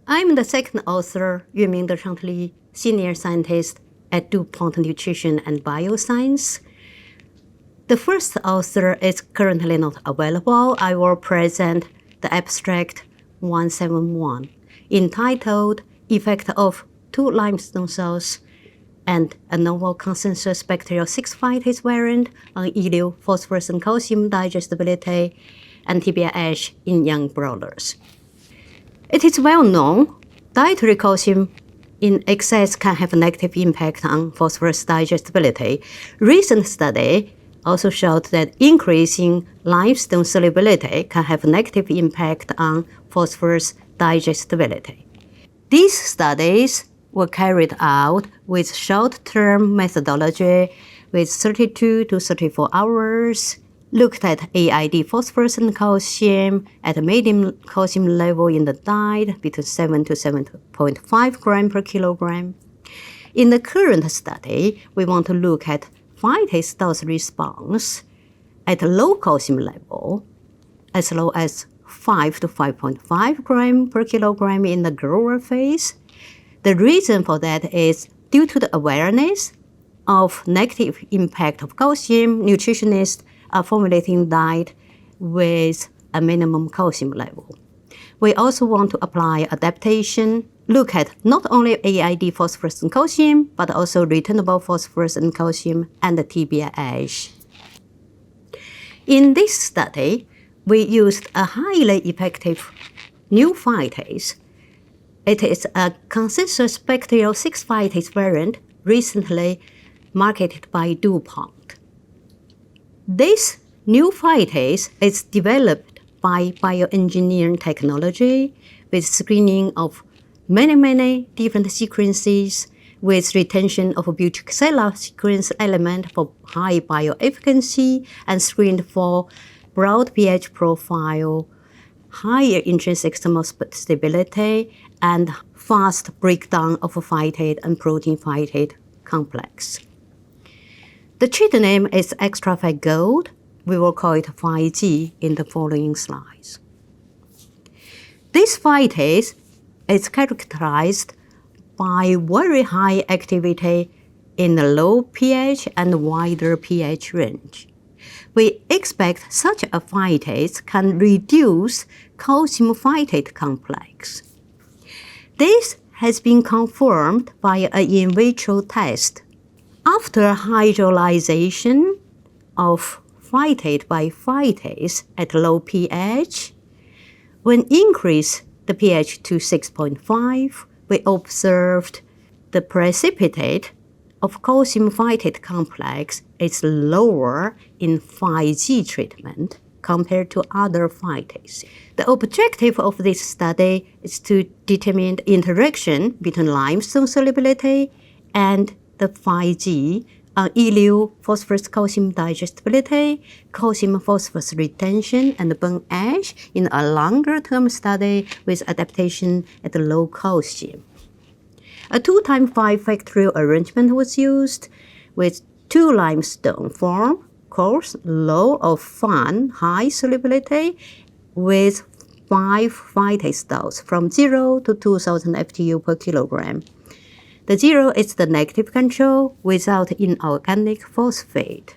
I'm the second author, Yueming Dersjant-Li, senior scientist at DuPont Nutrition and Bioscience. The first author is currently not available. I will present the abstract 171, entitled Effect of 2 limestone cells and a novel consensus bacterial 6 phytase variant on ileal, phosphorus and calcium digestibility and tibia ash in young broilers. It is well known dietary calcium in excess can have a negative impact on phosphorus digestibility. Recent study also showed that increasing limestone solubility can have a negative impact on phosphorus digestibility. These studies were carried out with short-term methodology with 32 to 34 hours, looked at AID phosphorus and calcium at a medium calcium level in the diet between 7 to 7.5 gram per kilogram. In the current study, we want to look at phytase dose response at a low calcium level, as low as 5 to 5.5 gram per kilogram in the grower phase. The reason for that is due to the awareness of negative impact of calcium. Nutritionists are formulating diet with a minimum calcium level. We also want to apply adaptation, look at not only AID phosphorus and calcium, but also returnable phosphorus and calcium and the tibia ash. In this study, we used a highly effective new phytase. It is a consensus bacterial 6 phytase variant recently marketed by DuPont. This new phytase is developed by bioengineering technology with screening of many different sequences with retention of a butyroxyl sequence element for high bioefficacy and screened for broad pH profile, higher intrinsic thermal stability, and fast breakdown of phytate and protein phytate complex. The treat name is Axtra PHY GOLD. We will call it PHY in the following slides. This phytase is characterized by very high activity in the low pH and wider pH range. We expect such a phytase can reduce calcium phytate complex. This has been confirmed by an in vitro test. After hydrolyzation of phytate by phytase at low pH, when increase the pH to 6.5, we observed the precipitate of calcium phytate complex is lower in PHY treatment compared to other phytases. The objective of this study is to determine the interaction between limestone solubility and the PHY on ileal phosphorus calcium digestibility, calcium phosphorus retention, and bone ash in a longer-term study with adaptation at low calcium. A 2x5 factorial arrangement was used with 2 limestone form, coarse, low or fine, high solubility with 5 phytase dose from 0 to 2000 FTU per kilogram. The 0 is the negative control without inorganic phosphate.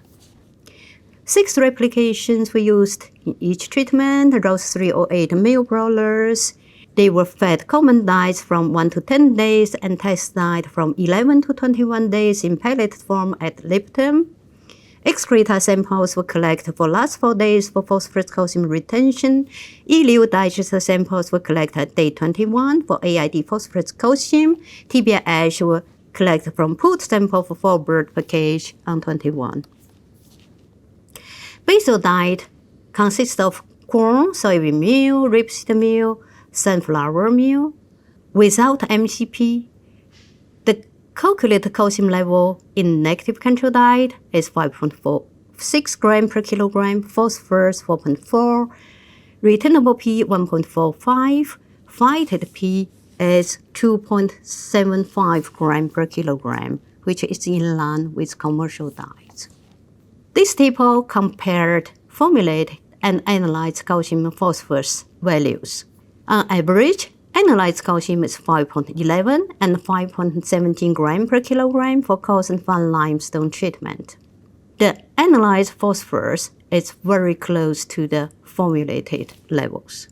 6 replications were used in each treatment, rows 308 male broilers. They were fed common diets from 1 to 10 days and test diet from 11 to 21 days in pellet form at Limestone. Excreta samples were collected for last 4 days for phosphorus calcium retention. Ileal digester samples were collected at day 21 for AID phosphorus calcium. Tibia ash were collected from pooled sample for 4 bird per cage on 21. Basal diet consists of corn, soybean meal, rapeseed meal, sunflower meal without MCP. The calculated calcium level in negative control diet is 5.46 gram per kilogram, phosphorus 4.4, returnable P 1.45, phytate P is 2.75 gram per kilogram, which is in line with commercial diets. This table compared, formulated, and analyzed calcium and phosphorus values. On average, analyzed calcium is 5.11 and 5.17 gram per kilogram for coarse and fine limestone treatment. The analyzed phosphorus is very close to the formulated levels.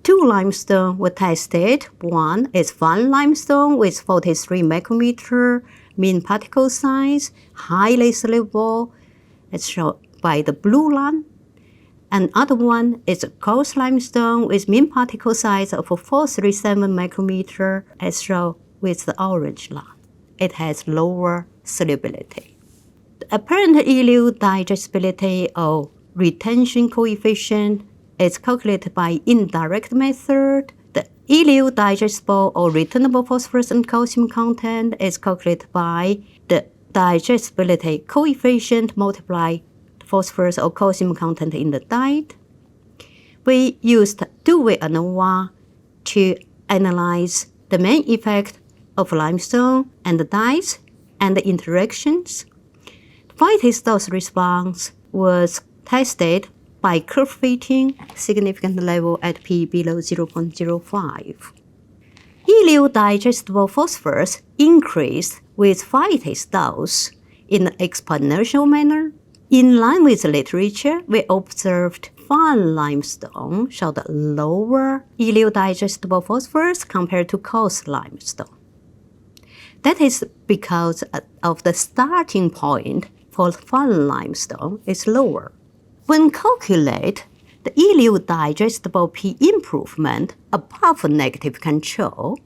2 limestone were tested. One is fine limestone with 43 micrometer mean particle size, highly soluble, as shown by the blue line. And other one is a coarse limestone with mean particle size of 437 micrometer, as shown with the orange line. It has lower solubility. The apparent ileal digestibility or retention coefficient is calculated by indirect method. The ileal digestible or returnable phosphorus and calcium content is calculated by the digestibility coefficient multiplied phosphorus or calcium content in the diet. We used two-way ANOVA to analyze the main effect of limestone and the dyes and the interactions. Phytase dose response was tested by curve fitting significant level at P below 0.05. Ileal digestible phosphorus increased with phytase dose in an exponential manner. In line with the literature, we observed fine limestone showed lower ileal digestible phosphorus compared to coarse limestone. That is because of the starting point for fine limestone is lower. When calculate the ileal digestible P improvement above negative control,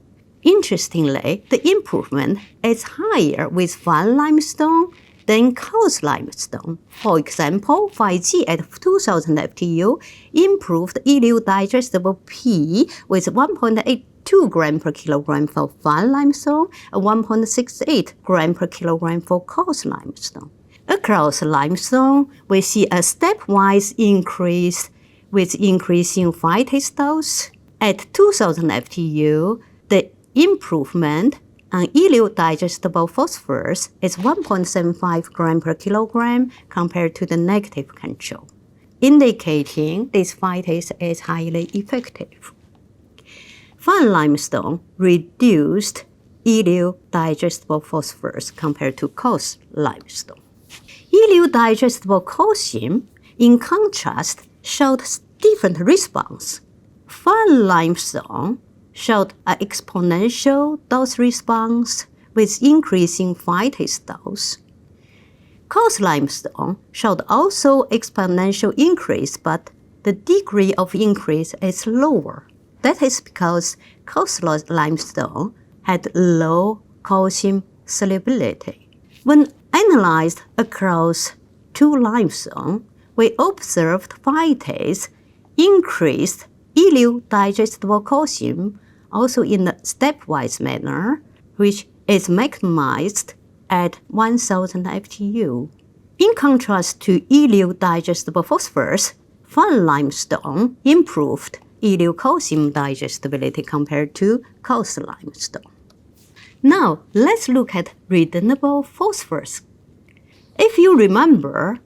interestingly, the improvement is higher with fine limestone than coarse limestone. For example, 5G at 2000 FTU improved ileal digestible P with 1.82 gram per kilogram for fine limestone and 1.68 gram per kilogram for coarse limestone. Across limestone, we see a stepwise increase with increasing phytase dose. At 2000 FTU, the improvement on ileal digestible phosphorus is 1.75 gram per kilogram compared to the negative control, indicating this phytase is highly effective. Fine limestone reduced ileal digestible phosphorus compared to coarse limestone. Ileal digestible calcium, in contrast, showed different response. Fine limestone showed an exponential dose response with increasing phytase dose. Coarse limestone showed also exponential increase, but the degree of increase is lower. That is because coarse limestone had low calcium solubility. When analyzed across 2 limestone, we observed phytase increased ileal digestible calcium also in a stepwise manner, which is maximized at 1000 FTU. In contrast to ileal digestible phosphorus, fine limestone improved ileal calcium digestibility compared to coarse limestone. Now, let's look at returnable phosphorus. If you remember,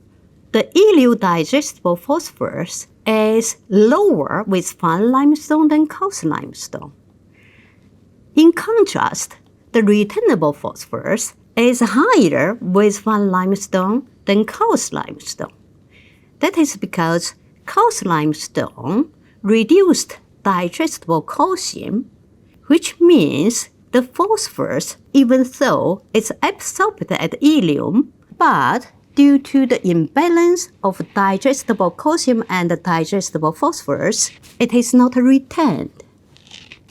the ileal digestible phosphorus is lower with fine limestone than coarse limestone. In contrast, the returnable phosphorus is higher with fine limestone than coarse limestone. That is because coarse limestone reduced digestible calcium, which means the phosphorus, even though it's absorbed at ileum, but due to the imbalance of digestible calcium and digestible phosphorus, it is not retained.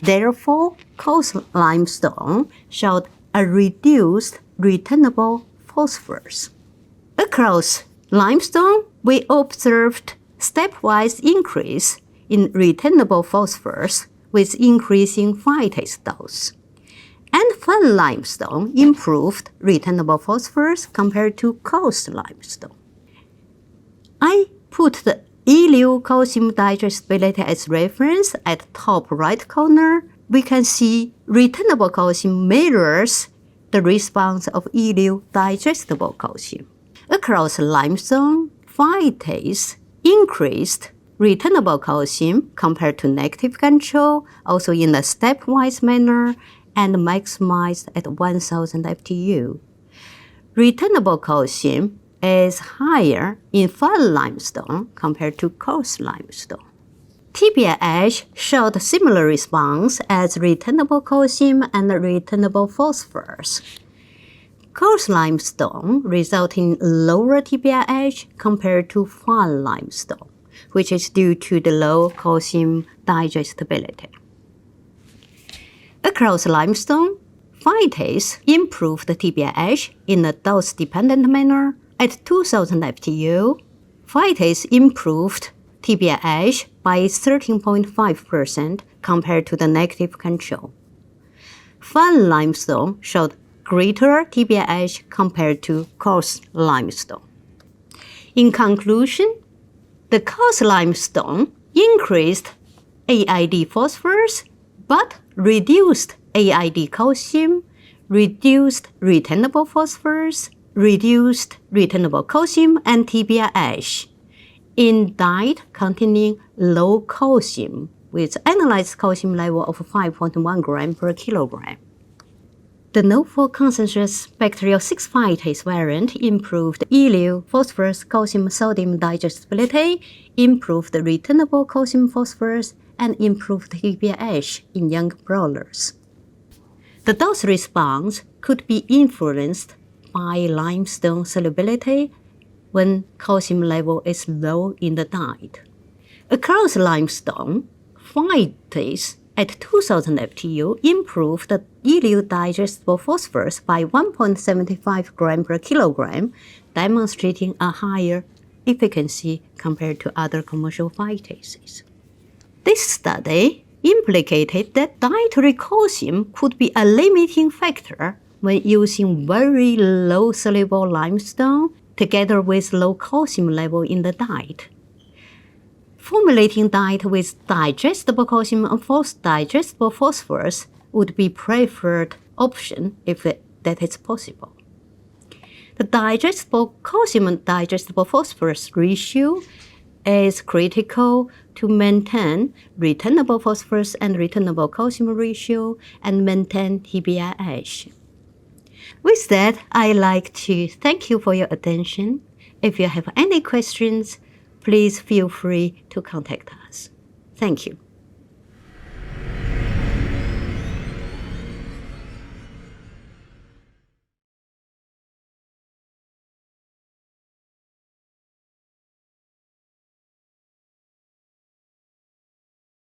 Therefore, coarse limestone showed a reduced returnable phosphorus. Across limestone, we observed stepwise increase in returnable phosphorus with increasing phytase dose. And fine limestone improved returnable phosphorus compared to coarse limestone. I put the ileal calcium digestibility as reference at top right corner. We can see returnable calcium mirrors the response of ileal digestible calcium. Across limestone, phytase increased returnable calcium compared to negative control, also in a stepwise manner, and maximized at 1000 FTU. Returnable calcium is higher in fine limestone compared to coarse limestone. Tibia ash showed similar response as returnable calcium and returnable phosphorus. Coarse limestone result in lower tibia ash compared to fine limestone, which is due to the low calcium digestibility. Across limestone, Phytase improved the tibia ash in a dose-dependent manner. At 2000 FTU, Phytase improved tibia ash by 13.5% compared to the negative control. Fine limestone showed greater tibia ash compared to coarse limestone. In conclusion, the coarse limestone increased AID phosphorus but reduced AID calcium, reduced returnable phosphorus, reduced returnable calcium and tibia ash in diet containing low calcium with analyzed calcium level of 5.1 gram per kilogram. The novel concentrated bacterial 6-phytase variant improved ileal phosphorus calcium sodium digestibility, improved returnable calcium phosphorus, and improved tibia ash in young broilers. The dose response could be influenced by limestone solubility when calcium level is low in the diet. Across limestone, Phytase at 2000 FTU improved the ileal digestible phosphorus by 1.75 gram per kilogram, demonstrating a higher efficacy compared to other commercial phytases. This study implicated that dietary calcium could be a limiting factor when using very low soluble limestone together with low calcium level in the diet. Formulating diet with digestible calcium and digestible phosphorus would be preferred option if that is possible. The digestible calcium and digestible phosphorus ratio is critical to maintain returnable phosphorus and returnable calcium ratio and maintain tibia ash. With that, I'd like to thank you for your attention. If you have any questions, please feel free to contact us. Thank you.